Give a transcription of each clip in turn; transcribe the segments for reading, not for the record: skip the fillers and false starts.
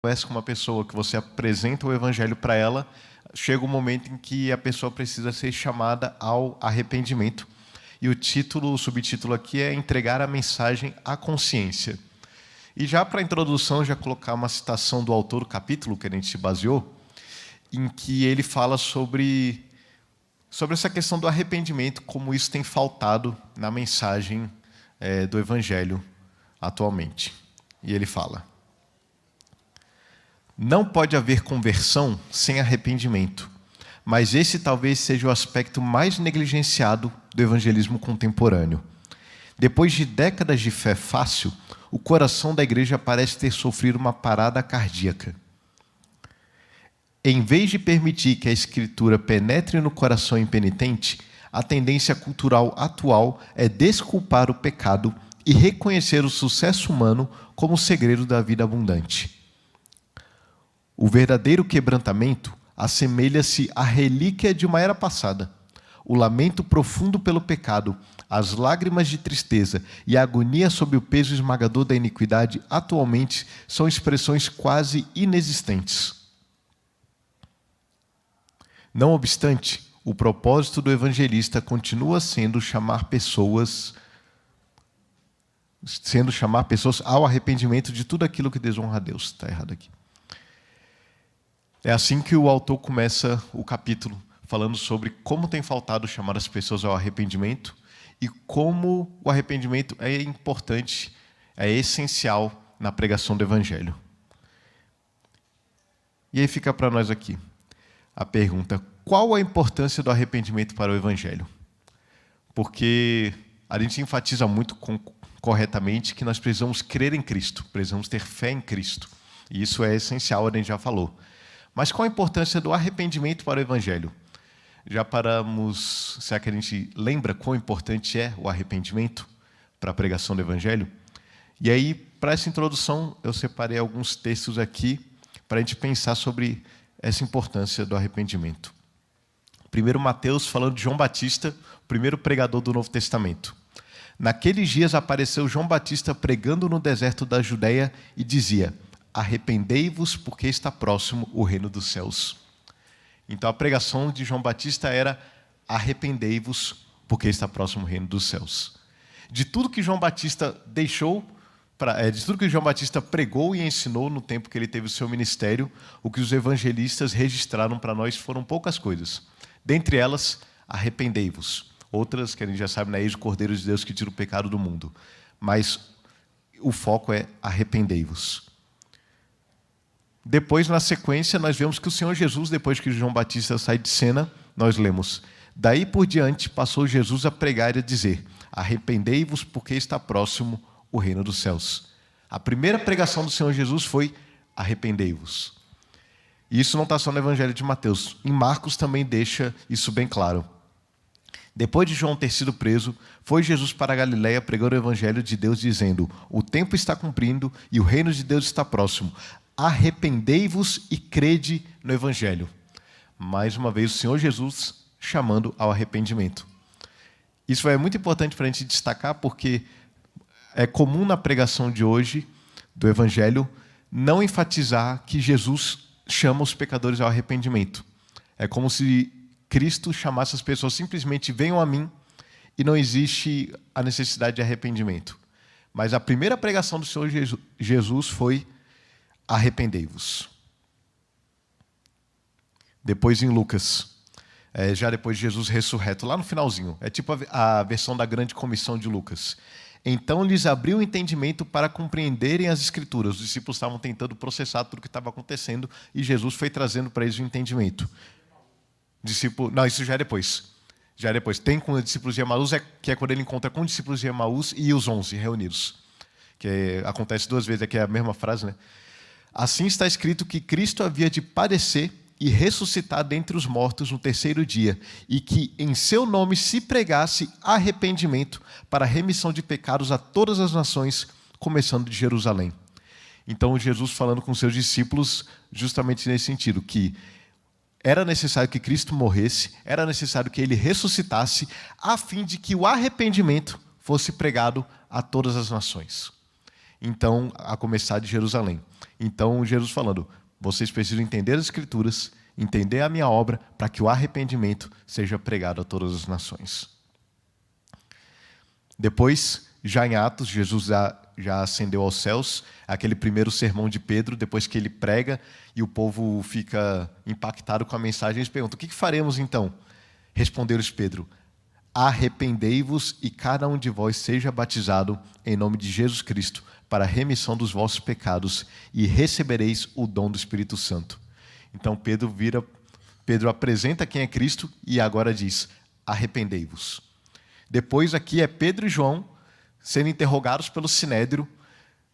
conversa com uma pessoa, que você apresenta o evangelho para ela, chega um momento em que a pessoa precisa ser chamada ao arrependimento. E o subtítulo aqui é entregar a mensagem à consciência. E já para a introdução, já colocar uma citação do autor do capítulo que a gente se baseou, em que ele fala sobre essa questão do arrependimento, como isso tem faltado na mensagem do evangelho atualmente. E ele fala: não pode haver conversão sem arrependimento, mas esse talvez seja o aspecto mais negligenciado do evangelismo contemporâneo. Depois de décadas de fé fácil, o coração da igreja parece ter sofrido uma parada cardíaca. Em vez de permitir que a Escritura penetre no coração impenitente, a tendência cultural atual é desculpar o pecado e reconhecer o sucesso humano como o segredo da vida abundante. O verdadeiro quebrantamento assemelha-se à relíquia de uma era passada. O lamento profundo pelo pecado, as lágrimas de tristeza e a agonia sob o peso esmagador da iniquidade atualmente são expressões quase inexistentes. Não obstante, o propósito do evangelista continua sendo chamar pessoas ao arrependimento de tudo aquilo que desonra a Deus. Está errado aqui. É assim que o autor começa o capítulo, falando sobre como tem faltado chamar as pessoas ao arrependimento e como o arrependimento é importante, é essencial na pregação do Evangelho. E aí fica para nós aqui a pergunta: qual a importância do arrependimento para o Evangelho? Porque a gente enfatiza muito corretamente que nós precisamos crer em Cristo, precisamos ter fé em Cristo. E isso é essencial, a gente já falou. Mas qual a importância do arrependimento para o Evangelho? Já paramos, será que a gente lembra quão importante é o arrependimento para a pregação do Evangelho? E aí, para essa introdução, eu separei alguns textos aqui para a gente pensar sobre essa importância do arrependimento. Primeiro, Mateus, falando de João Batista, o primeiro pregador do Novo Testamento. Naqueles dias apareceu João Batista pregando no deserto da Judéia e dizia: arrependei-vos, porque está próximo o reino dos céus. Então a pregação de João Batista era: arrependei-vos, porque está próximo o reino dos céus. De tudo que João Batista pregou e ensinou no tempo que ele teve o seu ministério, o que os evangelistas registraram para nós foram poucas coisas. Dentre elas, arrependei-vos. Outras que a gente já sabe, eis o Cordeiro de Deus que tira o pecado do mundo. Mas o foco é arrependei-vos. Depois, na sequência, nós vemos que o Senhor Jesus, depois que João Batista sai de cena, nós lemos: daí por diante passou Jesus a pregar e a dizer: arrependei-vos, porque está próximo o reino dos céus. A primeira pregação do Senhor Jesus foi: arrependei-vos. E isso não está só no Evangelho de Mateus. Em Marcos também deixa isso bem claro. Depois de João ter sido preso, foi Jesus para a Galiléia pregando o Evangelho de Deus, dizendo: o tempo está cumprindo e o reino de Deus está próximo. Arrependei-vos e crede no Evangelho. Mais uma vez, o Senhor Jesus chamando ao arrependimento. Isso é muito importante para a gente destacar, porque é comum na pregação de hoje do Evangelho não enfatizar que Jesus chama os pecadores ao arrependimento. É como se Cristo chamasse as pessoas simplesmente: venham a mim, e não existe a necessidade de arrependimento. Mas a primeira pregação do Senhor Jesus foi: arrependei-vos. Depois em Lucas, já depois de Jesus ressurreto, lá no finalzinho, é tipo a versão da grande comissão de Lucas. Então lhes abriu o entendimento para compreenderem as Escrituras. Os discípulos estavam tentando processar tudo o que estava acontecendo e Jesus foi trazendo para eles o entendimento. Não, isso já é depois. Já é depois. Tem com os discípulos de Emaús, que é quando ele encontra com os discípulos de Emaús e os 11 reunidos. Acontece duas vezes, aqui é a mesma frase, né? Assim está escrito que Cristo havia de padecer e ressuscitar dentre os mortos no terceiro dia, e que em seu nome se pregasse arrependimento para a remissão de pecados a todas as nações, começando de Jerusalém. Então Jesus falando com seus discípulos justamente nesse sentido, que era necessário que Cristo morresse, era necessário que ele ressuscitasse, a fim de que o arrependimento fosse pregado a todas as nações. Então, a começar de Jerusalém. Então, Jesus falando, vocês precisam entender as Escrituras, entender a minha obra, para que o arrependimento seja pregado a todas as nações. Depois, já em Atos, Jesus já ascendeu aos céus, aquele primeiro sermão de Pedro, depois que ele prega e o povo fica impactado com a mensagem, eles perguntam, o que faremos então? Respondeu-lhes Pedro, arrependei-vos e cada um de vós seja batizado em nome de Jesus Cristo para a remissão dos vossos pecados e recebereis o dom do Espírito Santo. Então Pedro apresenta quem é Cristo e agora diz, arrependei-vos. Depois aqui é Pedro e João sendo interrogados pelo Sinédrio.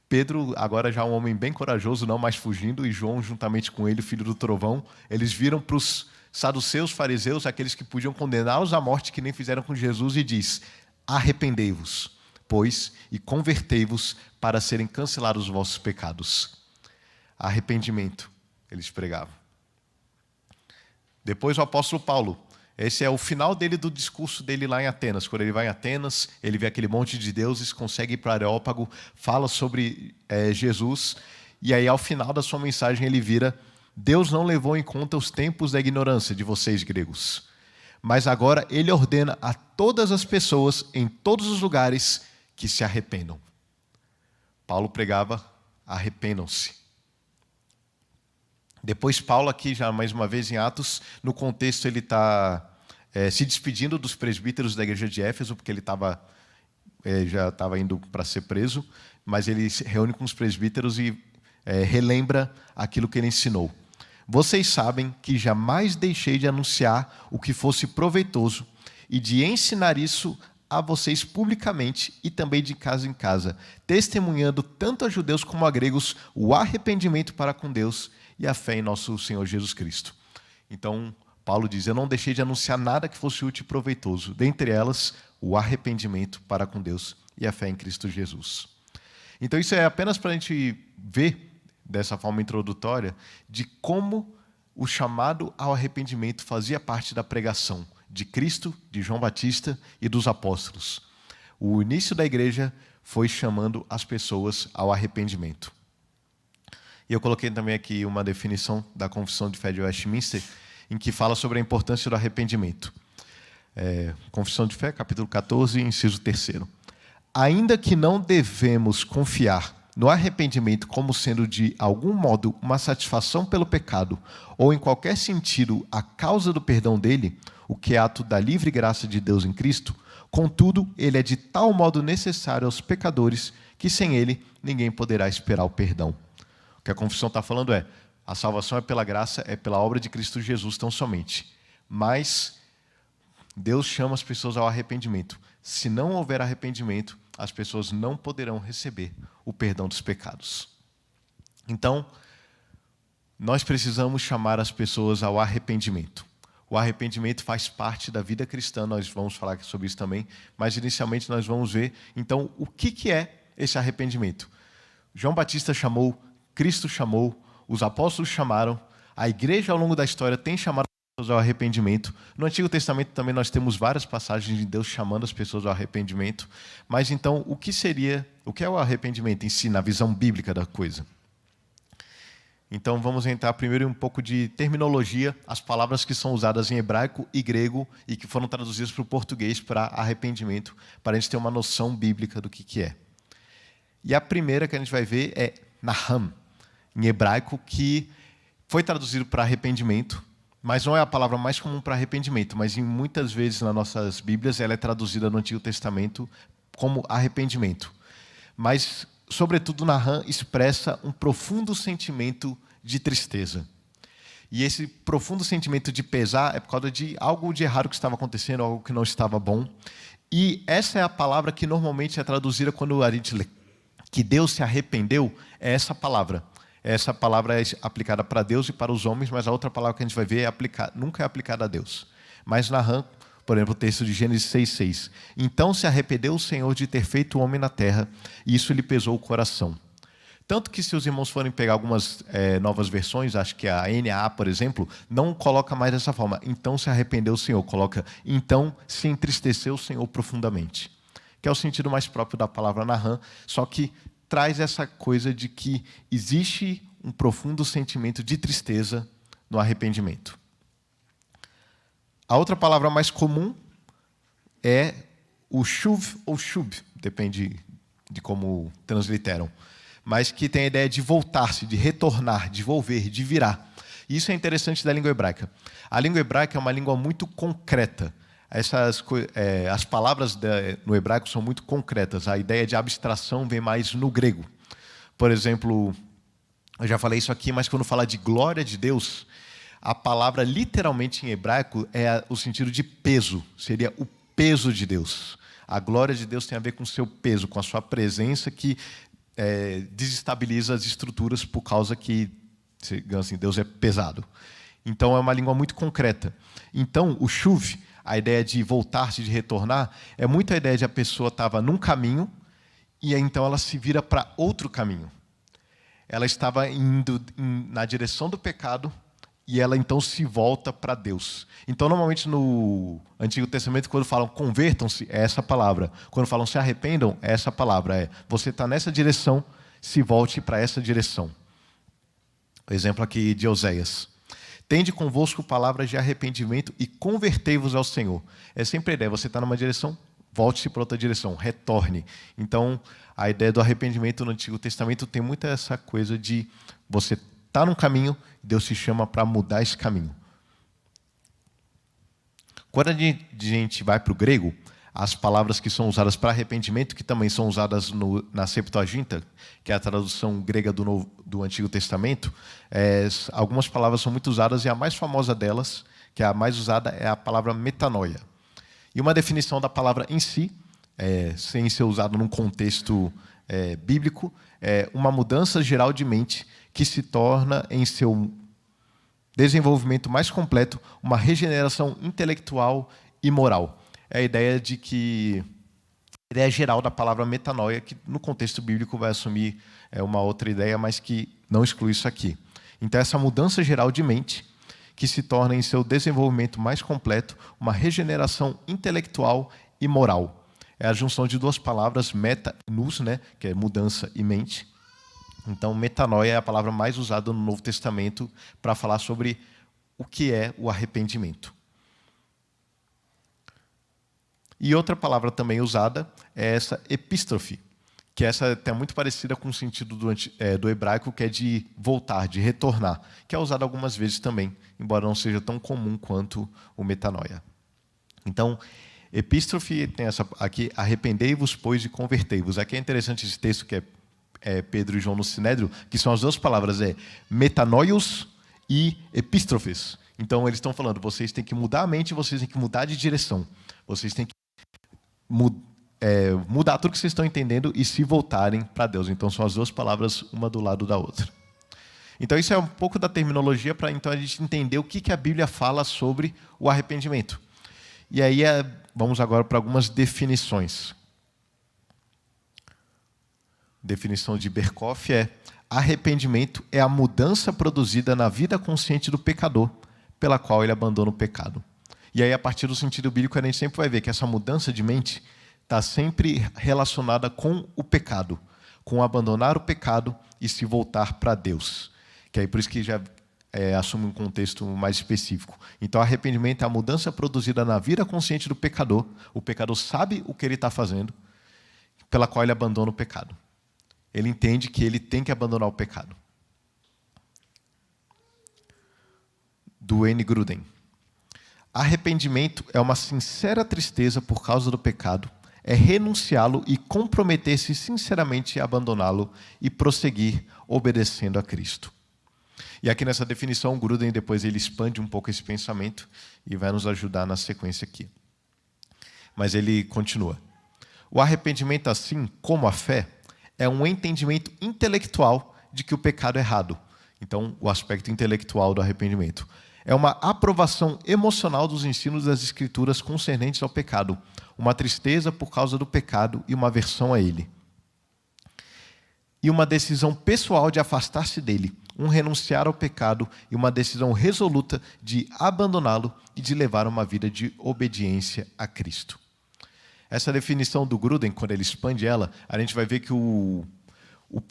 Pedro, agora já um homem bem corajoso, não mais fugindo, e João, juntamente com ele, filho do trovão, eles viram para os saduceus, fariseus, aqueles que podiam condená-los à morte, que nem fizeram com Jesus, e diz, arrependei-vos, pois, e convertei-vos para serem cancelados os vossos pecados. Arrependimento, eles pregavam. Depois o apóstolo Paulo, esse é o final dele, do discurso dele lá em Atenas. Quando ele vai em Atenas, ele vê aquele monte de deuses, consegue ir para Areópago, fala sobre Jesus, e aí ao final da sua mensagem ele vira, Deus não levou em conta os tempos da ignorância de vocês gregos, mas agora ele ordena a todas as pessoas, em todos os lugares, que se arrependam. Paulo pregava, arrependam-se. Depois Paulo aqui, já mais uma vez em Atos, no contexto ele está se despedindo dos presbíteros da igreja de Éfeso, porque ele já estava indo para ser preso, mas ele se reúne com os presbíteros e relembra aquilo que ele ensinou. Vocês sabem que jamais deixei de anunciar o que fosse proveitoso e de ensinar isso a vocês publicamente e também de casa em casa, testemunhando tanto a judeus como a gregos o arrependimento para com Deus e a fé em nosso Senhor Jesus Cristo. Então, Paulo diz, eu não deixei de anunciar nada que fosse útil e proveitoso, dentre elas, o arrependimento para com Deus e a fé em Cristo Jesus. Então, isso é apenas para a gente ver, dessa forma introdutória, de como o chamado ao arrependimento fazia parte da pregação de Cristo, de João Batista e dos apóstolos. O início da igreja foi chamando as pessoas ao arrependimento. E eu coloquei também aqui uma definição da Confissão de Fé de Westminster, em que fala sobre a importância do arrependimento. Confissão de Fé, capítulo 14, inciso 3º. Ainda que não devemos confiar no arrependimento como sendo de algum modo uma satisfação pelo pecado, ou em qualquer sentido a causa do perdão dele, o que é ato da livre graça de Deus em Cristo, contudo, ele é de tal modo necessário aos pecadores que sem ele ninguém poderá esperar o perdão. O que a confissão está falando é, a salvação é pela graça, é pela obra de Cristo Jesus tão somente. Mas Deus chama as pessoas ao arrependimento. Se não houver arrependimento, as pessoas não poderão receber o perdão dos pecados. Então, nós precisamos chamar as pessoas ao arrependimento. O arrependimento faz parte da vida cristã, nós vamos falar sobre isso também, mas inicialmente nós vamos ver, então, o que é esse arrependimento. João Batista chamou, Cristo chamou, os apóstolos chamaram, a igreja ao longo da história tem chamado as pessoas ao arrependimento. No Antigo Testamento também nós temos várias passagens de Deus chamando as pessoas ao arrependimento. Mas então, o que é o arrependimento em si, na visão bíblica da coisa? Então vamos entrar primeiro em um pouco de terminologia, as palavras que são usadas em hebraico e grego e que foram traduzidas para o português para arrependimento, para a gente ter uma noção bíblica do que é. E a primeira que a gente vai ver é naham, em hebraico, que foi traduzido para arrependimento, mas não é a palavra mais comum para arrependimento, mas em muitas vezes nas nossas Bíblias ela é traduzida no Antigo Testamento como arrependimento. Mas, sobretudo, naham expressa um profundo sentimento de tristeza. E esse profundo sentimento de pesar é por causa de algo de errado que estava acontecendo, algo que não estava bom. E essa é a palavra que normalmente é traduzida quando a gente lê que Deus se arrependeu, é essa palavra. Essa palavra é aplicada para Deus e para os homens, mas a outra palavra que a gente vai ver nunca é aplicada a Deus. Mas naham, por exemplo, o texto de Gênesis 6:6. Então se arrependeu o Senhor de ter feito o homem na terra, e isso lhe pesou o coração. Tanto que se os irmãos forem pegar algumas novas versões, acho que a NAA, por exemplo, não coloca mais dessa forma. Então se arrependeu o Senhor, coloca então se entristeceu o Senhor profundamente. Que é o sentido mais próprio da palavra naham, só que traz essa coisa de que existe um profundo sentimento de tristeza no arrependimento. A outra palavra mais comum é o shuv ou shub, depende de como transliteram, mas que tem a ideia de voltar-se, de retornar, de volver, de virar. E isso é interessante da língua hebraica. A língua hebraica é uma língua muito concreta. As palavras no hebraico são muito concretas. A ideia de abstração vem mais no grego. Por exemplo, eu já falei isso aqui, mas quando fala de glória de Deus, a palavra literalmente em hebraico é o sentido de peso. Seria o peso de Deus. A glória de Deus tem a ver com o seu peso, com a sua presença que desestabiliza as estruturas por causa que, assim, Deus é pesado. Então, é uma língua muito concreta. Então, o shuv, a ideia de voltar-se, de retornar, é muito a ideia de a pessoa estava num caminho e então ela se vira para outro caminho. Ela estava indo na direção do pecado e ela então se volta para Deus. Então, normalmente no Antigo Testamento, quando falam convertam-se, é essa palavra. Quando falam se arrependam, é essa palavra. Você está nessa direção, se volte para essa direção. O exemplo aqui de Oséias. Tende convosco palavras de arrependimento e convertei-vos ao Senhor. É sempre a ideia, você está numa direção, volte-se para outra direção, retorne. Então, a ideia do arrependimento no Antigo Testamento tem muito essa coisa de você está num caminho, Deus te chama para mudar esse caminho. Quando a gente vai para o grego, as palavras que são usadas para arrependimento, que também são usadas na Septuaginta, que é a tradução grega do Antigo Testamento, algumas palavras são muito usadas e a mais famosa delas, que é a mais usada, é a palavra metanoia. E uma definição da palavra em si, sem ser usada num contexto bíblico, é uma mudança geral de mente que se torna, em seu desenvolvimento mais completo, uma regeneração intelectual e moral. É a ideia de que a ideia geral da palavra metanoia, que no contexto bíblico vai assumir uma outra ideia, mas que não exclui isso aqui. Então, essa mudança geral de mente, que se torna, em seu desenvolvimento mais completo, uma regeneração intelectual e moral. É a junção de duas palavras, meta e nous, que é mudança e mente. Então, metanoia é a palavra mais usada no Novo Testamento para falar sobre o que é o arrependimento. E outra palavra também usada é essa epístrofe, que essa é até muito parecida com o sentido do hebraico, que é de voltar, de retornar, que é usada algumas vezes também, embora não seja tão comum quanto o metanoia. Então, epístrofe tem essa aqui, arrependei-vos, pois, e convertei-vos. Aqui é interessante esse texto que é Pedro e João no Sinédrio, que são as duas palavras, metanoios e epístrofes. Então, eles estão falando, vocês têm que mudar a mente, vocês têm que mudar de direção. Vocês têm que mudar tudo que vocês estão entendendo e se voltarem para Deus. Então, são as duas palavras, uma do lado da outra. Então, isso é um pouco da terminologia para então a gente entender o que a Bíblia fala sobre o arrependimento. E aí, vamos agora para algumas definições. Definição de Berkhoff é: arrependimento é a mudança produzida na vida consciente do pecador, pela qual ele abandona o pecado. E aí, a partir do sentido bíblico, a gente sempre vai ver que essa mudança de mente está sempre relacionada com o pecado, com abandonar o pecado e se voltar para Deus. Que aí, por isso que já assume um contexto mais específico. Então, arrependimento é a mudança produzida na vida consciente do pecador. O pecador sabe o que ele está fazendo, pela qual ele abandona o pecado. Ele entende que ele tem que abandonar o pecado. Do Wayne Grudem. Arrependimento é uma sincera tristeza por causa do pecado, é renunciá-lo e comprometer-se sinceramente a abandoná-lo e prosseguir obedecendo a Cristo. E aqui nessa definição, Grudem depois ele expande um pouco esse pensamento e vai nos ajudar na sequência aqui. Mas ele continua. O arrependimento, assim como a fé, é um entendimento intelectual de que o pecado é errado. Então, o aspecto intelectual do arrependimento. É uma aprovação emocional dos ensinos das Escrituras concernentes ao pecado, uma tristeza por causa do pecado e uma aversão a ele. E uma decisão pessoal de afastar-se dele, um renunciar ao pecado e uma decisão resoluta de abandoná-lo e de levar uma vida de obediência a Cristo. Essa definição do Grudem, quando ele expande ela, a gente vai ver que o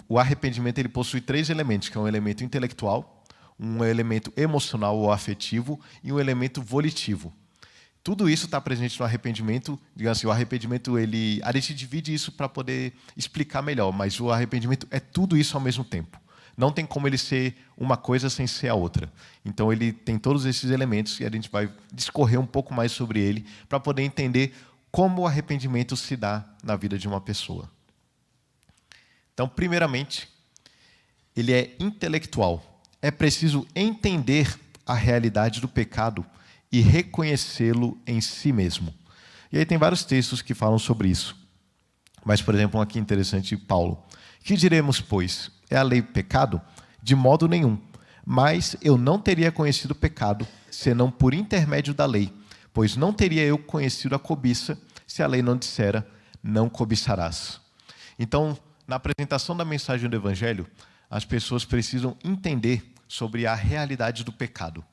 O arrependimento ele possui 3 elementos, que é um elemento intelectual, um elemento emocional ou afetivo e um elemento volitivo. Tudo isso está presente no arrependimento. Digamos assim, o arrependimento, a gente divide isso para poder explicar melhor, mas o arrependimento é tudo isso ao mesmo tempo. Não tem como ele ser uma coisa sem ser a outra. Então, ele tem todos esses elementos e a gente vai discorrer um pouco mais sobre ele para poder entender como o arrependimento se dá na vida de uma pessoa. Então, primeiramente, ele é intelectual. É preciso entender a realidade do pecado e reconhecê-lo em si mesmo. E aí tem vários textos que falam sobre isso. Mas, por exemplo, um aqui interessante, Paulo. Que diremos, pois? É a lei pecado? De modo nenhum. Mas eu não teria conhecido o pecado, senão por intermédio da lei. Pois não teria eu conhecido a cobiça, se a lei não dissera, não cobiçarás. Então, na apresentação da mensagem do Evangelho, as pessoas precisam entender sobre a realidade do pecado.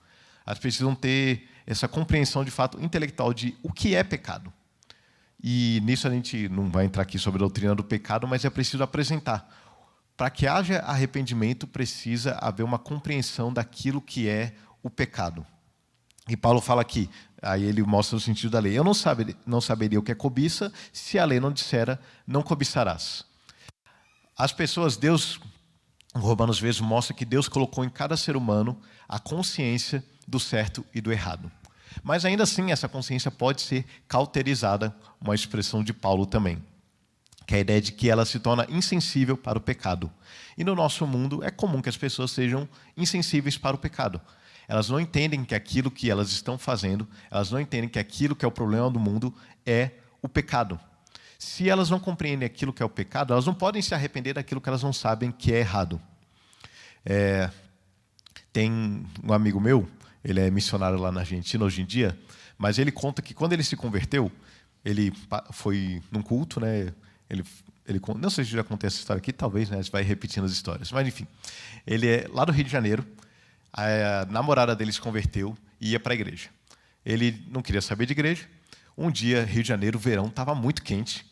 Elas precisam ter essa compreensão, de fato, intelectual de o que é pecado. E nisso a gente não vai entrar aqui sobre a doutrina do pecado, mas é preciso apresentar. Para que haja arrependimento, precisa haver uma compreensão daquilo que é o pecado. E Paulo fala aqui, aí ele mostra o sentido da lei. Eu não saberia o que é cobiça, se a lei não dissera, não cobiçarás. As pessoas, Romanos vezes mostra que Deus colocou em cada ser humano a consciência do certo e do errado. Mas ainda assim, essa consciência pode ser cauterizada, uma expressão de Paulo também, que é a ideia de que ela se torna insensível para o pecado. E no nosso mundo é comum que as pessoas sejam insensíveis para o pecado. Elas não entendem que aquilo que elas estão fazendo, elas não entendem que aquilo que é o problema do mundo é o pecado. Se elas não compreendem aquilo que é o pecado, elas não podem se arrepender daquilo que elas não sabem que é errado. Tem um amigo meu, ele é missionário lá na Argentina hoje em dia, mas ele conta que quando ele se converteu, ele foi num culto, né? Não sei se eu já contei essa história aqui, talvez, né? A gente vai repetindo as histórias. Mas, enfim, ele é lá do Rio de Janeiro, a namorada dele se converteu e ia para a igreja. Ele não queria saber de igreja. Um dia, Rio de Janeiro, verão, estava muito quente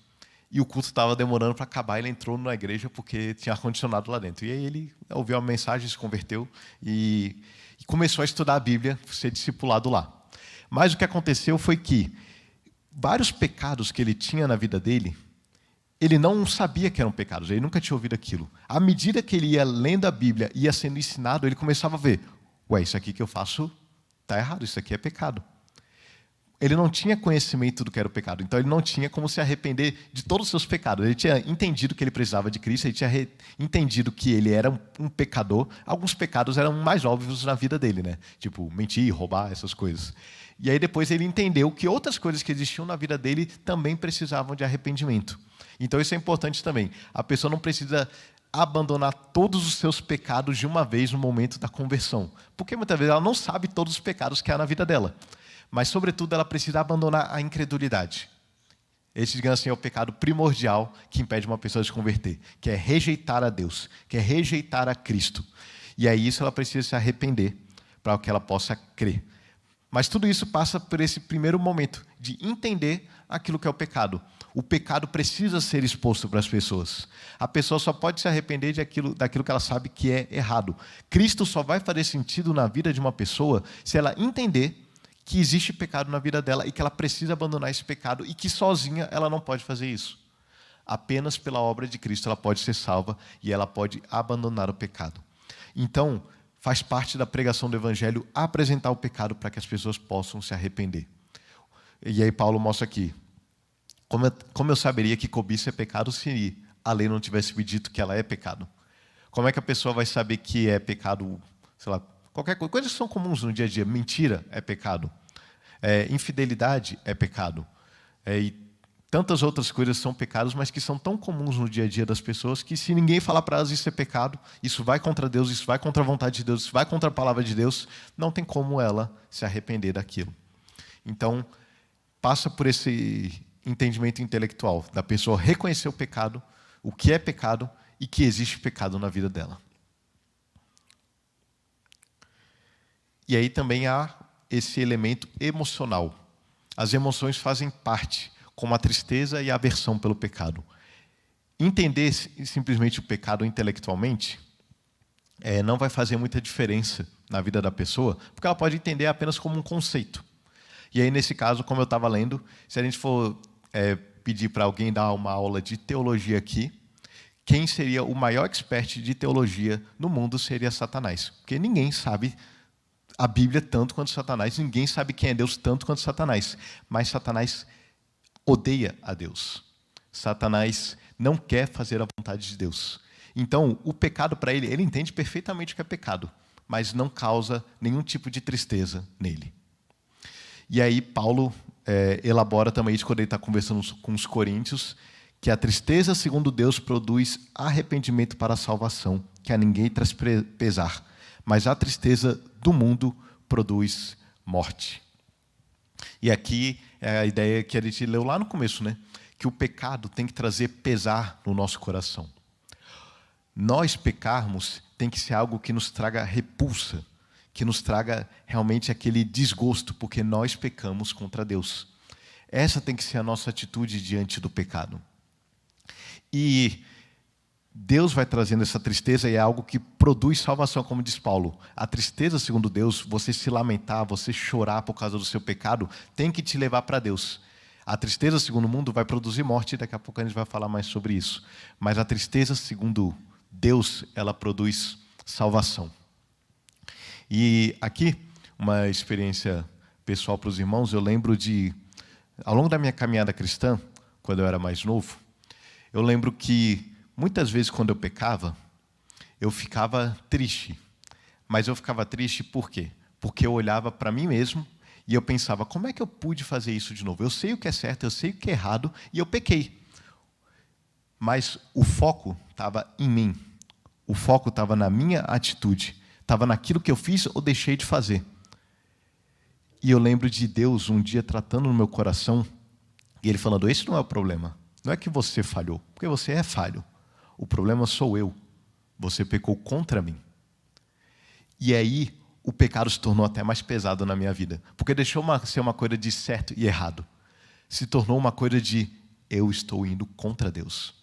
e o culto estava demorando para acabar. Ele entrou na igreja porque tinha ar-condicionado lá dentro. E aí ele ouviu a mensagem, se converteu e começou a estudar a Bíblia, ser discipulado lá. Mas o que aconteceu foi que vários pecados que ele tinha na vida dele, ele não sabia que eram pecados, ele nunca tinha ouvido aquilo. À medida que ele ia lendo a Bíblia, ia sendo ensinado, ele começava a ver, isso aqui que eu faço está errado, isso aqui é pecado. Ele não tinha conhecimento do que era o pecado, então ele não tinha como se arrepender de todos os seus pecados. Ele tinha entendido que ele precisava de Cristo, ele tinha entendido que ele era um pecador. Alguns pecados eram mais óbvios na vida dele, né? Tipo mentir, roubar, essas coisas. E aí depois ele entendeu que outras coisas que existiam na vida dele também precisavam de arrependimento. Então isso é importante também. A pessoa não precisa abandonar todos os seus pecados de uma vez no momento da conversão, porque muitas vezes ela não sabe todos os pecados que há na vida dela. Mas, sobretudo, ela precisa abandonar a incredulidade. Esse, digamos assim, é o pecado primordial que impede uma pessoa de se converter, que é rejeitar a Deus, que é rejeitar a Cristo. E aí isso ela precisa se arrepender para que ela possa crer. Mas tudo isso passa por esse primeiro momento de entender aquilo que é o pecado. O pecado precisa ser exposto para as pessoas. A pessoa só pode se arrepender daquilo que ela sabe que é errado. Cristo só vai fazer sentido na vida de uma pessoa se ela entender que existe pecado na vida dela e que ela precisa abandonar esse pecado e que sozinha ela não pode fazer isso. Apenas pela obra de Cristo ela pode ser salva e ela pode abandonar o pecado. Então, faz parte da pregação do Evangelho apresentar o pecado para que as pessoas possam se arrepender. E aí Paulo mostra aqui, como eu saberia que cobiça é pecado se a lei não tivesse me dito que ela é pecado? Como é que a pessoa vai saber que é pecado, sei lá, qualquer coisa, coisas que são comuns no dia a dia. Mentira é pecado. Infidelidade é pecado. E tantas outras coisas são pecados, mas que são tão comuns no dia a dia das pessoas que se ninguém falar para elas isso é pecado, isso vai contra Deus, isso vai contra a vontade de Deus, isso vai contra a palavra de Deus, não tem como ela se arrepender daquilo. Então, passa por esse entendimento intelectual da pessoa reconhecer o pecado, o que é pecado e que existe pecado na vida dela. E aí também há esse elemento emocional. As emoções fazem parte, como a tristeza e a aversão pelo pecado. Entender simplesmente o pecado intelectualmente não vai fazer muita diferença na vida da pessoa, porque ela pode entender apenas como um conceito. E aí, nesse caso, como eu estava lendo, se a gente for pedir para alguém dar uma aula de teologia aqui, quem seria o maior expert de teologia no mundo seria Satanás. Porque ninguém sabe a Bíblia tanto quanto Satanás, ninguém sabe quem é Deus tanto quanto Satanás. Mas Satanás odeia a Deus. Satanás não quer fazer a vontade de Deus. Então, o pecado para ele entende perfeitamente o que é pecado, mas não causa nenhum tipo de tristeza nele. E aí Paulo elabora também isso quando ele está conversando com os coríntios, que a tristeza, segundo Deus, produz arrependimento para a salvação, que a ninguém traz pesar, mas a tristeza do mundo produz morte. E aqui é a ideia que a gente leu lá no começo, né? Que o pecado tem que trazer pesar no nosso coração. Nós pecarmos tem que ser algo que nos traga repulsa, que nos traga realmente aquele desgosto, porque nós pecamos contra Deus. Essa tem que ser a nossa atitude diante do pecado. E Deus vai trazendo essa tristeza e é algo que produz salvação, como diz Paulo. A tristeza, segundo Deus, você se lamentar, você chorar por causa do seu pecado, tem que te levar para Deus. A tristeza, segundo o mundo, vai produzir morte, e daqui a pouco a gente vai falar mais sobre isso. Mas a tristeza, segundo Deus, ela produz salvação. E aqui, uma experiência pessoal para os irmãos, eu lembro de, ao longo da minha caminhada cristã, quando eu era mais novo, eu lembro que, muitas vezes, quando eu pecava, eu ficava triste. Mas eu ficava triste por quê? Porque eu olhava para mim mesmo e eu pensava, como é que eu pude fazer isso de novo? Eu sei o que é certo, eu sei o que é errado, e eu pequei. Mas o foco estava em mim. O foco estava na minha atitude. Estava naquilo que eu fiz ou deixei de fazer. E eu lembro de Deus um dia tratando no meu coração, e Ele falando, esse não é o problema. Não é que você falhou, porque você é falho. O problema sou eu. Você pecou contra mim. E aí, o pecado se tornou até mais pesado na minha vida. Porque deixou ser uma coisa de certo e errado. Se tornou uma coisa de, eu estou indo contra Deus.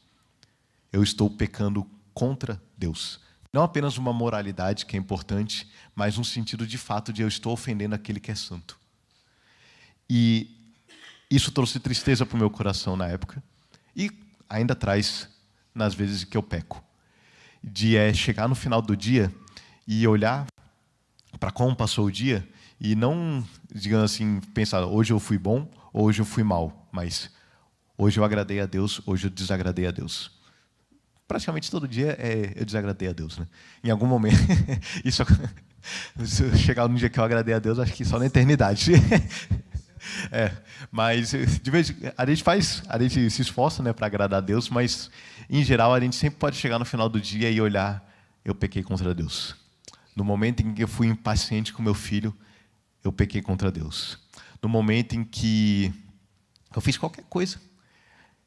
Eu estou pecando contra Deus. Não apenas uma moralidade que é importante, mas um sentido de fato de eu estou ofendendo aquele que é santo. E isso trouxe tristeza para o meu coração na época. E ainda traz nas vezes que eu peco. De chegar no final do dia e olhar para como passou o dia e não, digamos assim, pensar, hoje eu fui bom, hoje eu fui mal, mas hoje eu agradei a Deus, hoje eu desagradei a Deus. Praticamente todo dia eu desagradei a Deus, né? Em algum momento, isso, se eu chegar no dia que eu agradei a Deus, acho que só na eternidade. Mas de vez a gente se esforça, né, para agradar a Deus, mas em geral a gente sempre pode chegar no final do dia e olhar, eu pequei contra Deus. No momento em que eu fui impaciente com meu filho, eu pequei contra Deus. No momento em que eu fiz qualquer coisa,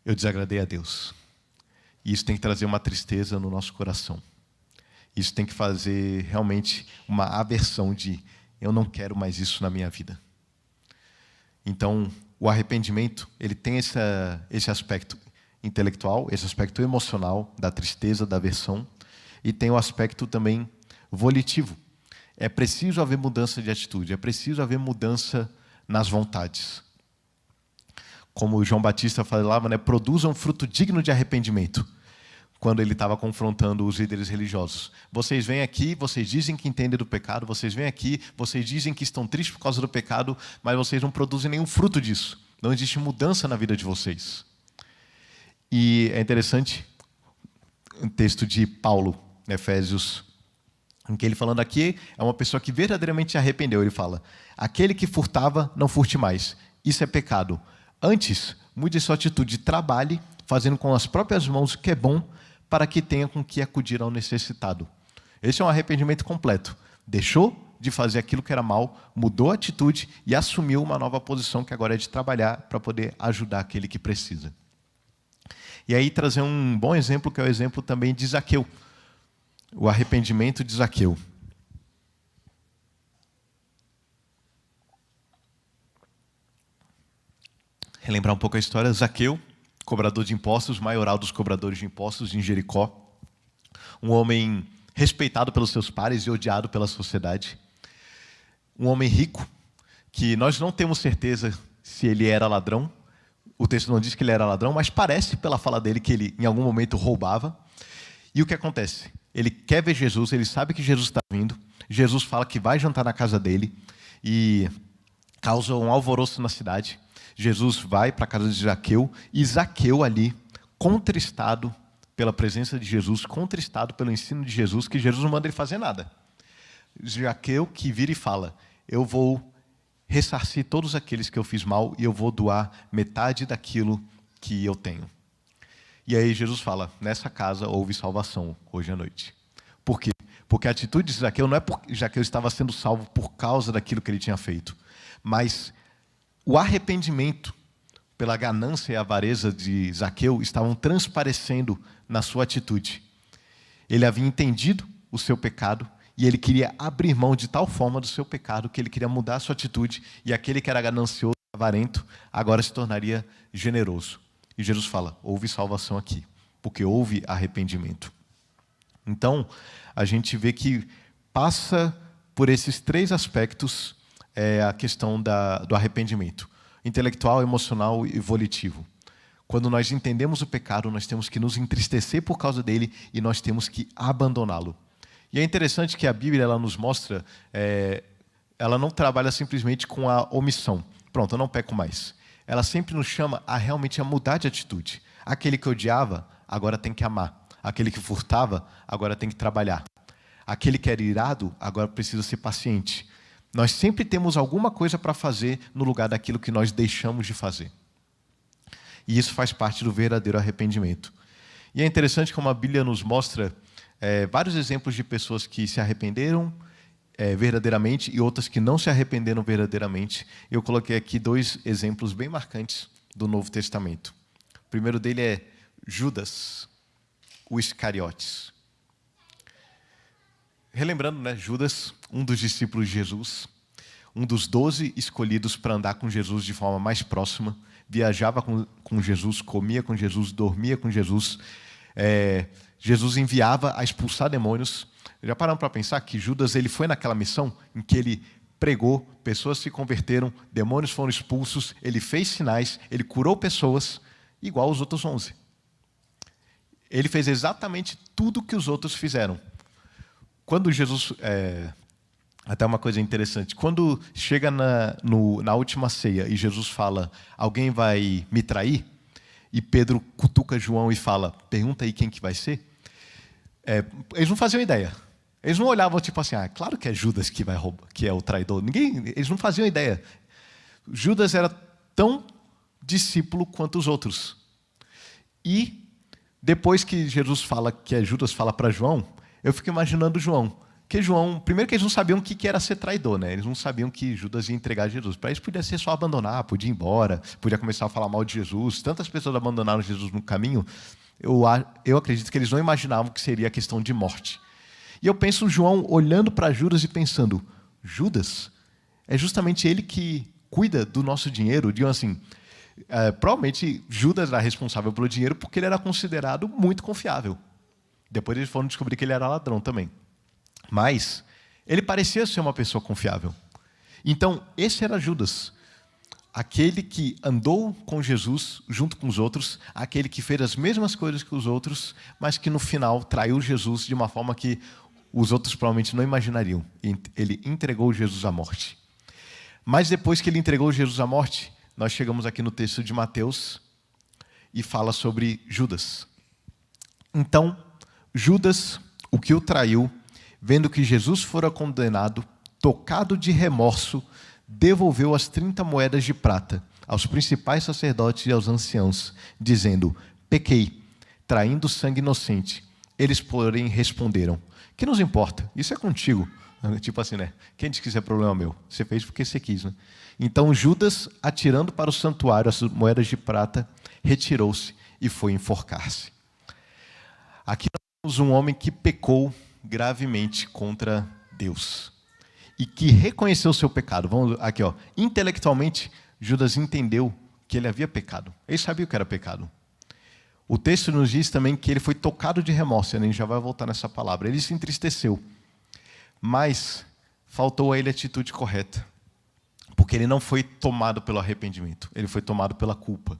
eu desagradei a Deus. E isso tem que trazer uma tristeza no nosso coração. Isso tem que fazer realmente uma aversão de, eu não quero mais isso na minha vida. Então, o arrependimento, ele tem esse aspecto intelectual, esse aspecto emocional, da tristeza, da aversão, e tem o aspecto também volitivo. É preciso haver mudança de atitude, é preciso haver mudança nas vontades. Como o João Batista falava, né, produza um fruto digno de arrependimento, quando ele estava confrontando os líderes religiosos. Vocês vêm aqui, vocês dizem que entendem do pecado, vocês vêm aqui, vocês dizem que estão tristes por causa do pecado, mas vocês não produzem nenhum fruto disso. Não existe mudança na vida de vocês. E é interessante um texto de Paulo, em Efésios, em que ele falando aqui, é uma pessoa que verdadeiramente se arrependeu. Ele fala, aquele que furtava, não furte mais. Isso é pecado. Antes, mude sua atitude, trabalhe, fazendo com as próprias mãos o que é bom, para que tenha com que acudir ao necessitado. Esse é um arrependimento completo. Deixou de fazer aquilo que era mal, mudou a atitude e assumiu uma nova posição que agora é de trabalhar para poder ajudar aquele que precisa. E aí trazer um bom exemplo, que é o exemplo também de Zaqueu. O arrependimento de Zaqueu. Relembrar um pouco a história. Zaqueu, cobrador de impostos, maioral dos cobradores de impostos em Jericó. Um homem respeitado pelos seus pares e odiado pela sociedade. Um homem rico, que nós não temos certeza se ele era ladrão. O texto não diz que ele era ladrão, mas parece, pela fala dele, que ele em algum momento roubava. E o que acontece? Ele quer ver Jesus, ele sabe que Jesus está vindo. Jesus fala que vai jantar na casa dele e causa um alvoroço na cidade. Jesus vai para a casa de Zaqueu e Zaqueu ali, contristado pela presença de Jesus, contristado pelo ensino de Jesus, que Jesus não manda ele fazer nada. Zaqueu que vira e fala: eu vou ressarcir todos aqueles que eu fiz mal e eu vou doar metade daquilo que eu tenho. E aí Jesus fala: nessa casa houve salvação hoje à noite. Por quê? Porque a atitude de Zaqueu não é porque Zaqueu estava sendo salvo por causa daquilo que ele tinha feito, mas o arrependimento pela ganância e avareza de Zaqueu estavam transparecendo na sua atitude. Ele havia entendido o seu pecado e ele queria abrir mão de tal forma do seu pecado que ele queria mudar a sua atitude, e aquele que era ganancioso e avarento agora se tornaria generoso. E Jesus fala: houve salvação aqui, porque houve arrependimento. Então, a gente vê que passa por esses três aspectos a questão do arrependimento: intelectual, emocional e volitivo. Quando nós entendemos o pecado, nós temos que nos entristecer por causa dele e nós temos que abandoná-lo. E é interessante que a Bíblia ela nos mostra, ela não trabalha simplesmente com a omissão. Pronto, eu não peco mais. Ela sempre nos chama realmente a mudar de atitude. Aquele que odiava, agora tem que amar. Aquele que furtava, agora tem que trabalhar. Aquele que era irado, agora precisa ser paciente. Nós sempre temos alguma coisa para fazer no lugar daquilo que nós deixamos de fazer. E isso faz parte do verdadeiro arrependimento. E é interessante como a Bíblia nos mostra vários exemplos de pessoas que se arrependeram verdadeiramente e outras que não se arrependeram verdadeiramente. Eu coloquei aqui dois exemplos bem marcantes do Novo Testamento. O primeiro dele é Judas, o Iscariotes. Relembrando, né, Judas, um dos discípulos de Jesus, um dos 12 escolhidos para andar com Jesus de forma mais próxima, viajava com Jesus, comia com Jesus, dormia com Jesus. Jesus enviava a expulsar demônios. Já pararam para pensar que Judas ele foi naquela missão em que ele pregou, pessoas se converteram, demônios foram expulsos, ele fez sinais, ele curou pessoas, igual os outros 11. Ele fez exatamente tudo o que os outros fizeram. Quando Jesus... Até uma coisa interessante. Quando chega na última ceia e Jesus fala: alguém vai me trair? E Pedro cutuca João e fala: pergunta aí quem que vai ser? Eles não faziam ideia. Eles não olhavam tipo assim: claro que é Judas que vai roubar, que é o traidor. Eles não faziam ideia. Judas era tão discípulo quanto os outros. E depois que Jesus fala que Judas fala para João, eu fico imaginando João. Porque João, primeiro que eles não sabiam o que era ser traidor, né? Eles não sabiam que Judas ia entregar Jesus. Para eles podia ser só abandonar, podia ir embora, podia começar a falar mal de Jesus. Tantas pessoas abandonaram Jesus no caminho, eu acredito que eles não imaginavam que seria a questão de morte. E eu penso João olhando para Judas e pensando: Judas? É justamente ele que cuida do nosso dinheiro. Digam assim, provavelmente Judas era responsável pelo dinheiro porque ele era considerado muito confiável. Depois eles foram descobrir que ele era ladrão também. Mas ele parecia ser uma pessoa confiável. Então, esse era Judas. Aquele que andou com Jesus junto com os outros, aquele que fez as mesmas coisas que os outros, mas que no final traiu Jesus de uma forma que os outros provavelmente não imaginariam. Ele entregou Jesus à morte. Mas depois que ele entregou Jesus à morte, nós chegamos aqui no texto de Mateus e fala sobre Judas. Então, Judas, o que o traiu, vendo que Jesus fora condenado, tocado de remorso, devolveu as 30 moedas de prata aos principais sacerdotes e aos anciãos, dizendo: pequei, traindo sangue inocente. Eles, porém, responderam: que nos importa? Isso é contigo. Tipo assim, né? Quem disse que isso é problema meu? Você fez porque você quis, né? Então Judas, atirando para o santuário as moedas de prata, retirou-se e foi enforcar-se. Aqui nós temos um homem que pecou gravemente contra Deus e que reconheceu o seu pecado. Vamos aqui, intelectualmente, Judas entendeu que ele havia pecado. Ele sabia o que era pecado. O texto nos diz também que ele foi tocado de remorso, a gente já vai voltar nessa palavra. Ele se entristeceu, mas faltou a ele a atitude correta, porque ele não foi tomado pelo arrependimento, ele foi tomado pela culpa.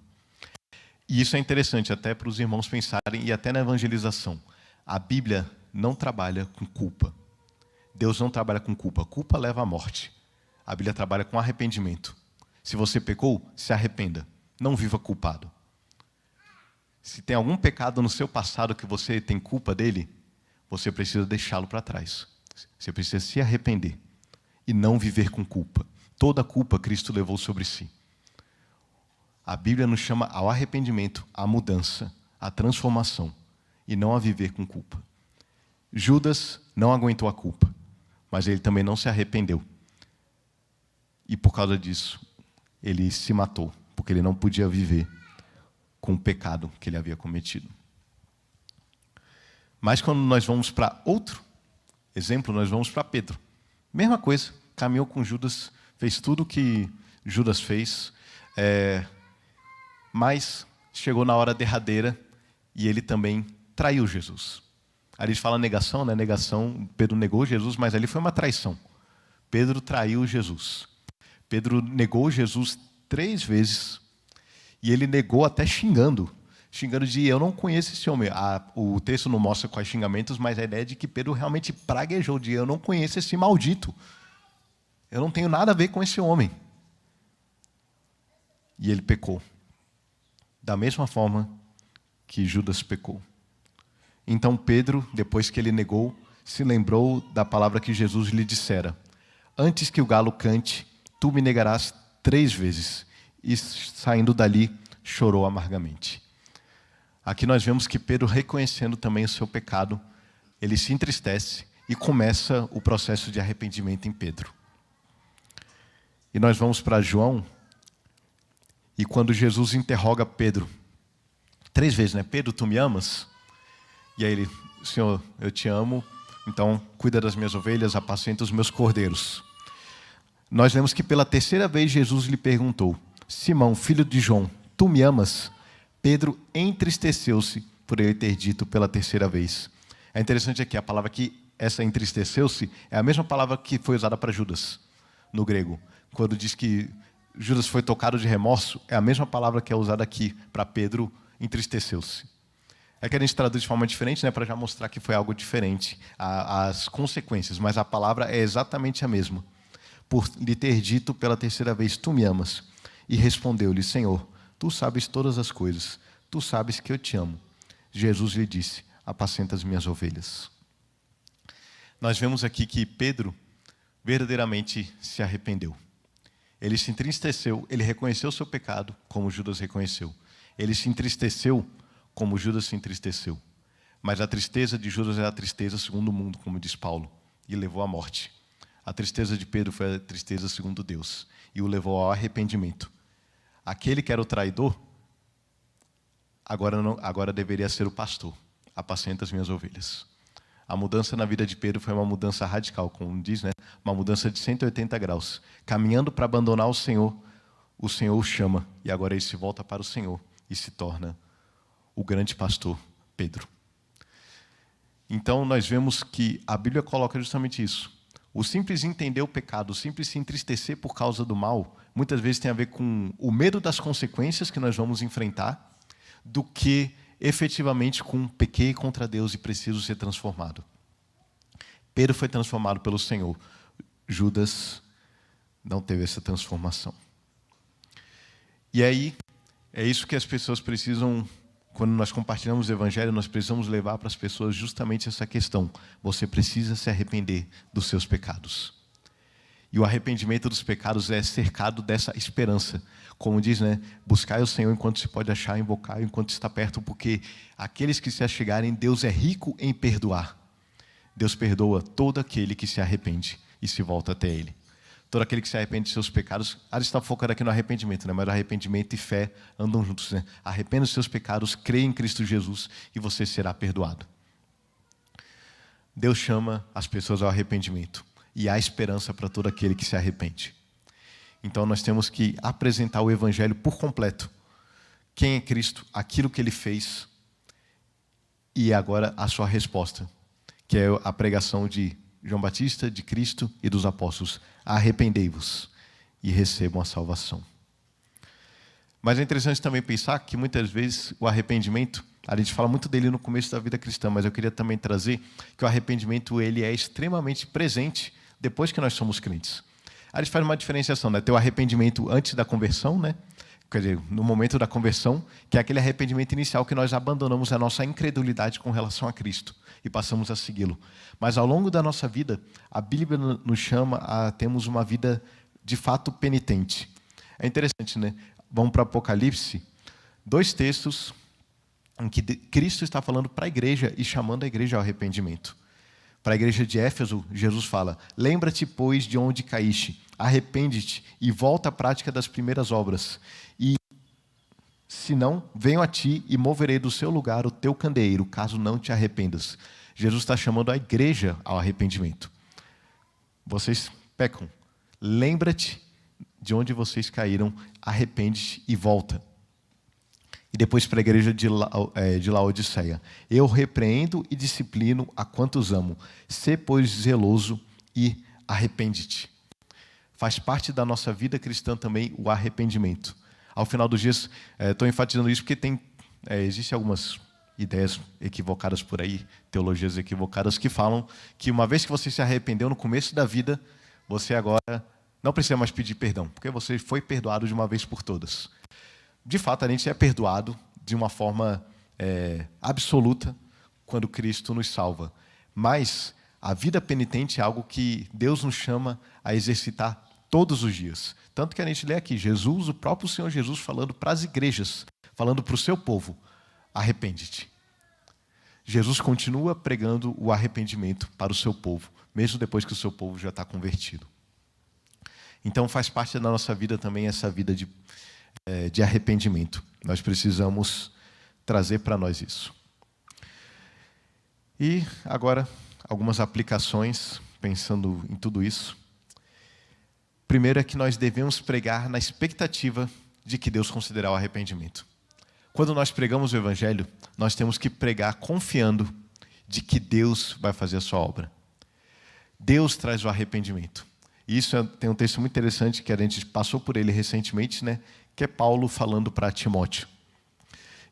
E isso é interessante até para os irmãos pensarem, e até na evangelização. A Bíblia não trabalha com culpa. Deus não trabalha com culpa. Culpa leva à morte. A Bíblia trabalha com arrependimento. Se você pecou, se arrependa. Não viva culpado. Se tem algum pecado no seu passado que você tem culpa dele, você precisa deixá-lo para trás. Você precisa se arrepender e não viver com culpa. Toda a culpa Cristo levou sobre si. A Bíblia nos chama ao arrependimento, à mudança, à transformação, e não a viver com culpa. Judas não aguentou a culpa, mas ele também não se arrependeu. E por causa disso, ele se matou, porque ele não podia viver com o pecado que ele havia cometido. Mas quando nós vamos para outro exemplo, nós vamos para Pedro. Mesma coisa, caminhou com Judas, fez tudo o que Judas fez, mas chegou na hora derradeira e ele também traiu Jesus. Ali a gente fala negação, né? Negação, Pedro negou Jesus, mas ali foi uma traição. Pedro traiu Jesus. Pedro negou Jesus 3 vezes e ele negou até xingando de eu não conheço esse homem. O texto não mostra quais xingamentos, mas a ideia é de que Pedro realmente praguejou de eu não conheço esse maldito. Eu não tenho nada a ver com esse homem. E ele pecou. Da mesma forma que Judas pecou. Então Pedro, depois que ele negou, se lembrou da palavra que Jesus lhe dissera: antes que o galo cante, tu me negarás 3 vezes. E saindo dali, chorou amargamente. Aqui nós vemos que Pedro, reconhecendo também o seu pecado, ele se entristece e começa o processo de arrependimento em Pedro. E nós vamos para João, e quando Jesus interroga Pedro, 3 vezes, né? Pedro, tu me amas? E aí ele, Senhor, eu te amo, então cuida das minhas ovelhas, apacenta os meus cordeiros. Nós vemos que pela 3ª vez Jesus lhe perguntou: Simão, filho de João, tu me amas? Pedro entristeceu-se por ele ter dito pela 3ª vez. É interessante aqui, a palavra que essa entristeceu-se é a mesma palavra que foi usada para Judas, no grego. Quando diz que Judas foi tocado de remorso, é a mesma palavra que é usada aqui para Pedro, entristeceu-se. É que a gente traduz de forma diferente, né, para já mostrar que foi algo diferente, as consequências, mas a palavra é exatamente a mesma. Por lhe ter dito pela 3ª vez, tu me amas. E respondeu-lhe, Senhor, tu sabes todas as coisas, tu sabes que eu te amo. Jesus lhe disse, apacenta as minhas ovelhas. Nós vemos aqui que Pedro verdadeiramente se arrependeu. Ele se entristeceu, ele reconheceu o seu pecado, como Judas reconheceu. Ele se entristeceu, como Judas se entristeceu. Mas a tristeza de Judas é a tristeza segundo o mundo, como diz Paulo, e levou à morte. A tristeza de Pedro foi a tristeza segundo Deus, e o levou ao arrependimento. Aquele que era o traidor, agora deveria ser o pastor. Apacenta as minhas ovelhas. A mudança na vida de Pedro foi uma mudança radical, como diz, né? Uma mudança de 180 graus. Caminhando para abandonar o Senhor o chama, e agora ele se volta para o Senhor e se torna o grande pastor Pedro. Então nós vemos que a Bíblia coloca justamente isso. O simples entender o pecado, o simples se entristecer por causa do mal, muitas vezes tem a ver com o medo das consequências que nós vamos enfrentar, do que efetivamente com pequei contra Deus e preciso ser transformado. Pedro foi transformado pelo Senhor. Judas não teve essa transformação. E aí, é isso que as pessoas precisam, quando nós compartilhamos o Evangelho, nós precisamos levar para as pessoas justamente essa questão. Você precisa se arrepender dos seus pecados. E o arrependimento dos pecados é cercado dessa esperança. Como diz, né? Buscai o Senhor enquanto se pode achar, invocar enquanto está perto, porque aqueles que se achegarem, Deus é rico em perdoar. Deus perdoa todo aquele que se arrepende e se volta até Ele. Todo aquele que se arrepende de seus pecados, a gente está focando aqui no arrependimento, né? Mas arrependimento e fé andam juntos, né? Arrependa dos seus pecados, creia em Cristo Jesus e você será perdoado. Deus chama as pessoas ao arrependimento e há esperança para todo aquele que se arrepende. Então nós temos que apresentar o Evangelho por completo. Quem é Cristo, aquilo que Ele fez E agora a sua resposta, que é a pregação de João Batista, de Cristo e dos apóstolos. Arrependei-vos e recebam a salvação. Mas é interessante também pensar que muitas vezes o arrependimento, a gente fala muito dele no começo da vida cristã, mas eu queria também trazer que o arrependimento ele é extremamente presente depois que nós somos crentes. A gente faz uma diferenciação, né? Tem o arrependimento antes da conversão, né? Quer dizer, no momento da conversão, que é aquele arrependimento inicial que nós abandonamos a nossa incredulidade com relação a Cristo e passamos a segui-lo. Mas ao longo da nossa vida, a Bíblia nos chama a termos uma vida de fato penitente. É interessante, né? Vamos para o Apocalipse, 2 textos em que Cristo está falando para a igreja e chamando a igreja ao arrependimento. Para a igreja de Éfeso, Jesus fala: lembra-te, pois, de onde caíste, arrepende-te e volta à prática das primeiras obras. E, se não, venho a ti e moverei do seu lugar o teu candeeiro, caso não te arrependas. Jesus está chamando a igreja ao arrependimento. Vocês pecam. Lembra-te de onde vocês caíram, arrepende-te e volta. E depois para a igreja de Laodiceia: eu repreendo e disciplino a quantos amo. Sê, pois, zeloso e arrepende-te. Faz parte da nossa vida cristã também o arrependimento. Ao final dos dias, estou enfatizando isso porque existem algumas ideias equivocadas por aí, teologias equivocadas, que falam que uma vez que você se arrependeu no começo da vida, você agora não precisa mais pedir perdão, porque você foi perdoado de uma vez por todas. De fato, a gente é perdoado de uma forma absoluta quando Cristo nos salva. Mas a vida penitente é algo que Deus nos chama a exercitar todos os dias. Tanto que a gente lê aqui, Jesus, o próprio Senhor Jesus, falando para as igrejas, falando para o seu povo: arrepende-te. Jesus continua pregando o arrependimento para o seu povo, mesmo depois que o seu povo já está convertido. Então faz parte da nossa vida também essa vida de arrependimento. Nós precisamos trazer para nós isso. E agora, algumas aplicações, pensando em tudo isso. Primeiro é que nós devemos pregar na expectativa de que Deus considerará o arrependimento. Quando nós pregamos o Evangelho, nós temos que pregar confiando de que Deus vai fazer a sua obra. Deus traz o arrependimento. E isso tem um texto muito interessante que a gente passou por ele recentemente, né? Que é Paulo falando para Timóteo.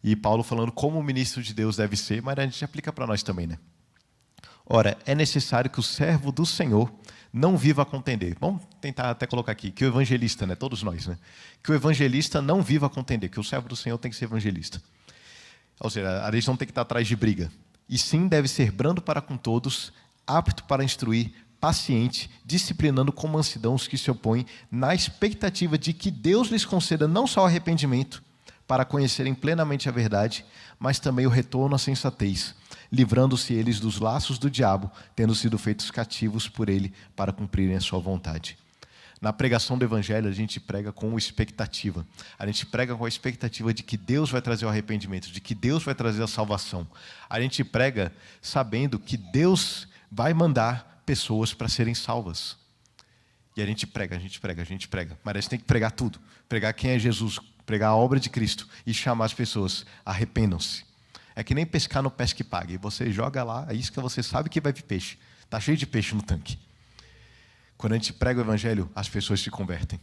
E Paulo falando como o ministro de Deus deve ser, mas a gente aplica para nós também, né? Ora, é necessário que o servo do Senhor não viva a contender. Vamos tentar até colocar aqui, que o evangelista, né? Todos nós, né? Que o evangelista não viva a contender, que o servo do Senhor tem que ser evangelista. Ou seja, a gente não tem que estar atrás de briga. E sim deve ser brando para com todos, apto para instruir, paciente, disciplinando com mansidão os que se opõem, na expectativa de que Deus lhes conceda não só o arrependimento, para conhecerem plenamente a verdade, mas também o retorno à sensatez, livrando-se eles dos laços do diabo, tendo sido feitos cativos por ele para cumprirem a sua vontade. Na pregação do Evangelho, a gente prega com expectativa. A gente prega com a expectativa de que Deus vai trazer o arrependimento, de que Deus vai trazer a salvação. A gente prega sabendo que Deus vai mandar pessoas para serem salvas. E a gente prega. Mas a gente tem que pregar tudo. Pregar quem é Jesus, pregar a obra de Cristo e chamar as pessoas: arrependam-se. É que nem pescar no pesca e pague. Você joga lá a isca, você sabe que vai vir peixe. Está cheio de peixe no tanque. Quando a gente prega o Evangelho, as pessoas se convertem.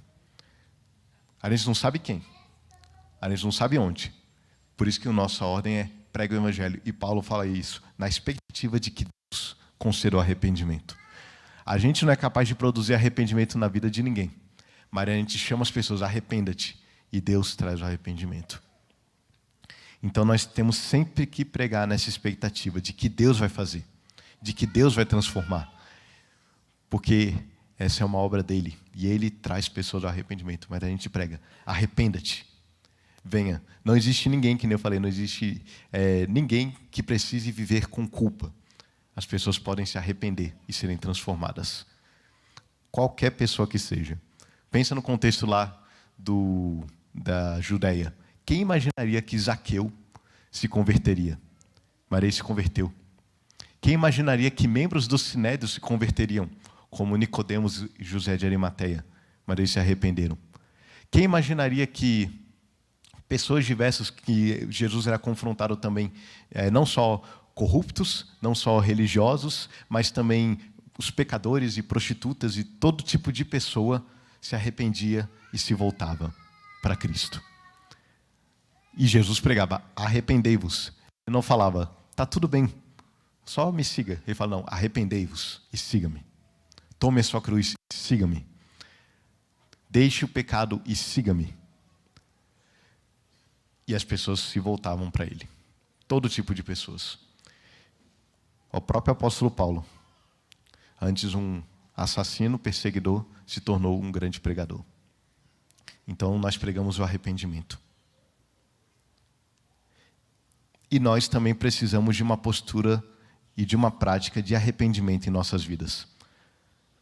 A gente não sabe quem. A gente não sabe onde. Por isso que a nossa ordem é prega o Evangelho. E Paulo fala isso, na expectativa de que Deus conceda o arrependimento. A gente não é capaz de produzir arrependimento na vida de ninguém. Mas a gente chama as pessoas: arrependa-te. E Deus traz o arrependimento. Então nós temos sempre que pregar nessa expectativa de que Deus vai fazer, de que Deus vai transformar. Porque essa é uma obra dele. E ele traz pessoas ao arrependimento. Mas a gente prega: arrependa-te. Venha. Não existe ninguém, que nem eu falei, não existe ninguém que precise viver com culpa. As pessoas podem se arrepender e serem transformadas. Qualquer pessoa que seja. Pensa no contexto lá da Judeia. Quem imaginaria que Zaqueu se converteria? Mas ele se converteu. Quem imaginaria que membros do Sinédrio se converteriam? Como Nicodemos e José de Arimateia. Mas eles se arrependeram. Quem imaginaria que pessoas diversas, que Jesus era confrontado também, não só corruptos, não só religiosos, mas também os pecadores e prostitutas e todo tipo de pessoa se arrependia e se voltava para Cristo. E Jesus pregava: arrependei-vos. Ele não falava: tá tudo bem, só me siga. Ele fala: não, arrependei-vos e siga-me. Tome a sua cruz e siga-me. Deixe o pecado e siga-me. E as pessoas se voltavam para ele. Todo tipo de pessoas. O próprio apóstolo Paulo, antes um assassino, perseguidor, se tornou um grande pregador. Então nós pregamos o arrependimento. E nós também precisamos de uma postura e de uma prática de arrependimento em nossas vidas.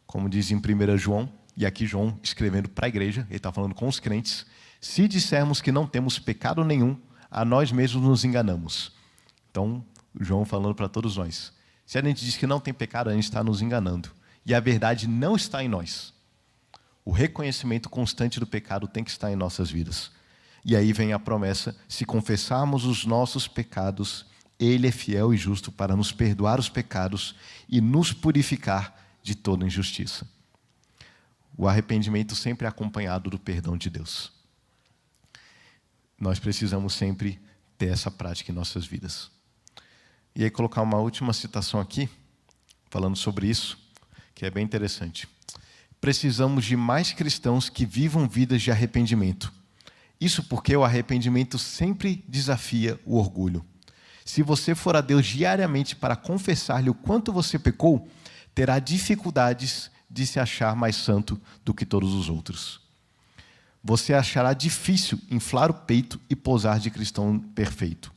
Como diz em 1 João, e aqui João escrevendo para a igreja, ele está falando com os crentes: se dissermos que não temos pecado nenhum, a nós mesmos nos enganamos. Então, João falando para todos nós: se a gente diz que não tem pecado, a gente está nos enganando. E a verdade não está em nós. O reconhecimento constante do pecado tem que estar em nossas vidas. E aí vem a promessa: se confessarmos os nossos pecados, Ele é fiel e justo para nos perdoar os pecados e nos purificar de toda injustiça. O arrependimento sempre é acompanhado do perdão de Deus. Nós precisamos sempre ter essa prática em nossas vidas. E aí colocar uma última citação aqui, falando sobre isso, que é bem interessante. Precisamos de mais cristãos que vivam vidas de arrependimento. Isso porque o arrependimento sempre desafia o orgulho. Se você for a Deus diariamente para confessar-lhe o quanto você pecou, terá dificuldades de se achar mais santo do que todos os outros. Você achará difícil inflar o peito e posar de cristão perfeito.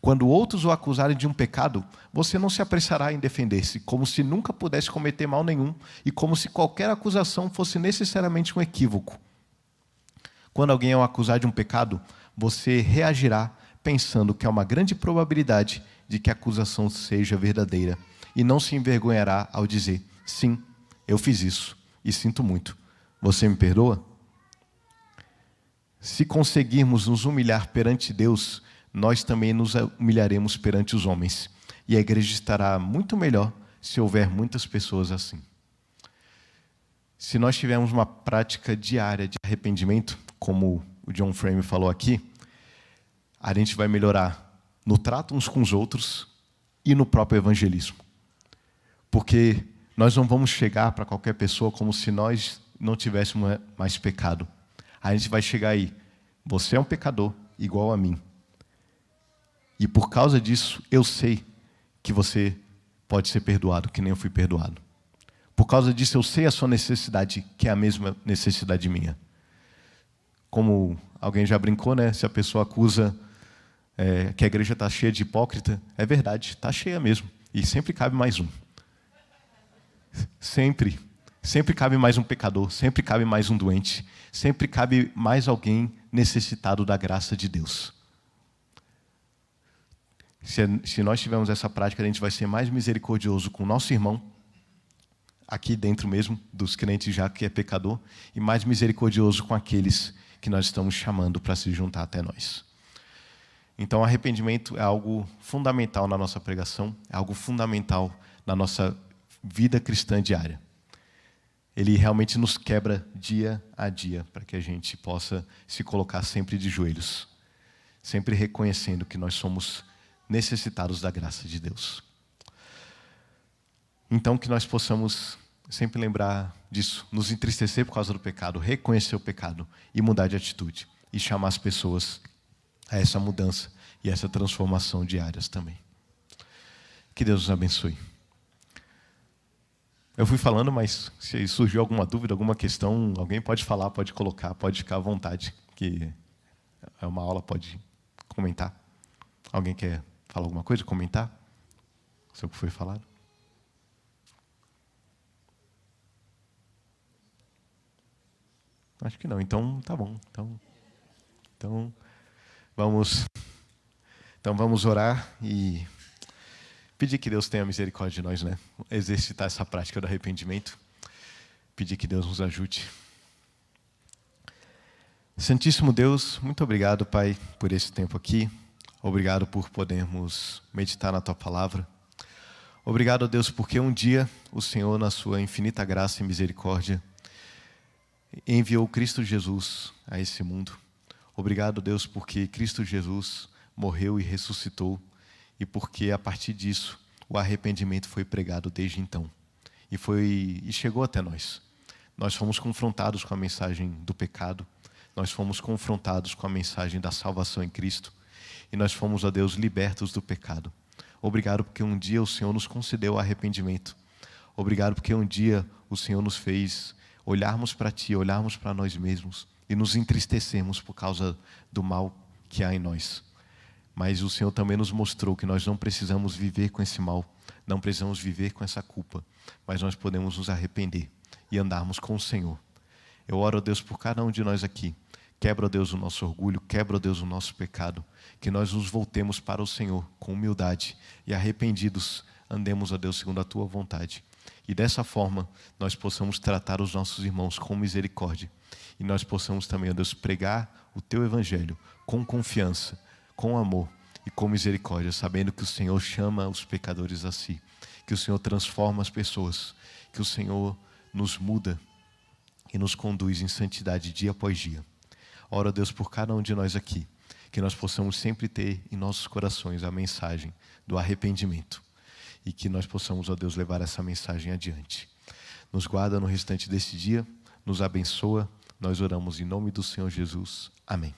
Quando outros o acusarem de um pecado, você não se apressará em defender-se, como se nunca pudesse cometer mal nenhum e como se qualquer acusação fosse necessariamente um equívoco. Quando alguém o acusar de um pecado, você reagirá pensando que há uma grande probabilidade de que a acusação seja verdadeira e não se envergonhará ao dizer: sim, eu fiz isso e sinto muito. Você me perdoa? Se conseguirmos nos humilhar perante Deus, nós também nos humilharemos perante os homens. E a igreja estará muito melhor se houver muitas pessoas assim. Se nós tivermos uma prática diária de arrependimento, como o John Frame falou aqui, a gente vai melhorar no trato uns com os outros e no próprio evangelismo. Porque nós não vamos chegar para qualquer pessoa como se nós não tivéssemos mais pecado. A gente vai chegar aí: você é um pecador igual a mim. E por causa disso, eu sei que você pode ser perdoado, que nem eu fui perdoado. Por causa disso, eu sei a sua necessidade, que é a mesma necessidade minha. Como alguém já brincou, né? Se a pessoa acusa que a igreja está cheia de hipócrita, é verdade, está cheia mesmo. E sempre cabe mais um. Sempre. Sempre cabe mais um pecador, sempre cabe mais um doente, sempre cabe mais alguém necessitado da graça de Deus. Se nós tivermos essa prática, a gente vai ser mais misericordioso com o nosso irmão, aqui dentro mesmo, dos crentes já que é pecador, e mais misericordioso com aqueles que nós estamos chamando para se juntar até nós. Então, arrependimento é algo fundamental na nossa pregação, é algo fundamental na nossa vida cristã diária. Ele realmente nos quebra dia a dia, para que a gente possa se colocar sempre de joelhos, sempre reconhecendo que nós somos necessitados da graça de Deus. Então, que nós possamos sempre lembrar disso, nos entristecer por causa do pecado, reconhecer o pecado e mudar de atitude, e chamar as pessoas a essa mudança e essa transformação diárias também. Que Deus nos abençoe. Eu fui falando, mas se surgiu alguma dúvida, alguma questão, alguém pode falar, pode colocar, pode ficar à vontade, que é uma aula, pode comentar. Alguém quer falar alguma coisa, comentar sobre o que foi falado? Acho que não, então tá bom. Então vamos orar e pedir que Deus tenha misericórdia de nós, né? Exercitar essa prática do arrependimento. Pedir que Deus nos ajude. Santíssimo Deus, muito obrigado, Pai, por esse tempo aqui. Obrigado por podermos meditar na Tua Palavra. Obrigado, Deus, porque um dia o Senhor, na Sua infinita graça e misericórdia, enviou Cristo Jesus a esse mundo. Obrigado, Deus, porque Cristo Jesus morreu e ressuscitou e porque a partir disso o arrependimento foi pregado desde então e chegou até nós. Nós fomos confrontados com a mensagem do pecado, nós fomos confrontados com a mensagem da salvação em Cristo e nós fomos, ó Deus, libertos do pecado. Obrigado porque um dia o Senhor nos concedeu arrependimento. Obrigado porque um dia o Senhor nos fez olharmos para Ti, olharmos para nós mesmos e nos entristecermos por causa do mal que há em nós. Mas o Senhor também nos mostrou que nós não precisamos viver com esse mal, não precisamos viver com essa culpa, mas nós podemos nos arrepender e andarmos com o Senhor. Eu oro, Deus, por cada um de nós aqui. Quebra, Deus, o nosso orgulho, quebra, Deus, o nosso pecado, que nós nos voltemos para o Senhor com humildade e arrependidos andemos, ó Deus, segundo a Tua vontade. E dessa forma nós possamos tratar os nossos irmãos com misericórdia e nós possamos também, ó Deus, pregar o Teu Evangelho com confiança, com amor e com misericórdia, sabendo que o Senhor chama os pecadores a si, que o Senhor transforma as pessoas, que o Senhor nos muda e nos conduz em santidade dia após dia. Oro, Deus, por cada um de nós aqui, que nós possamos sempre ter em nossos corações a mensagem do arrependimento e que nós possamos, ó Deus, levar essa mensagem adiante. Nos guarda no restante desse dia, nos abençoa, nós oramos em nome do Senhor Jesus. Amém.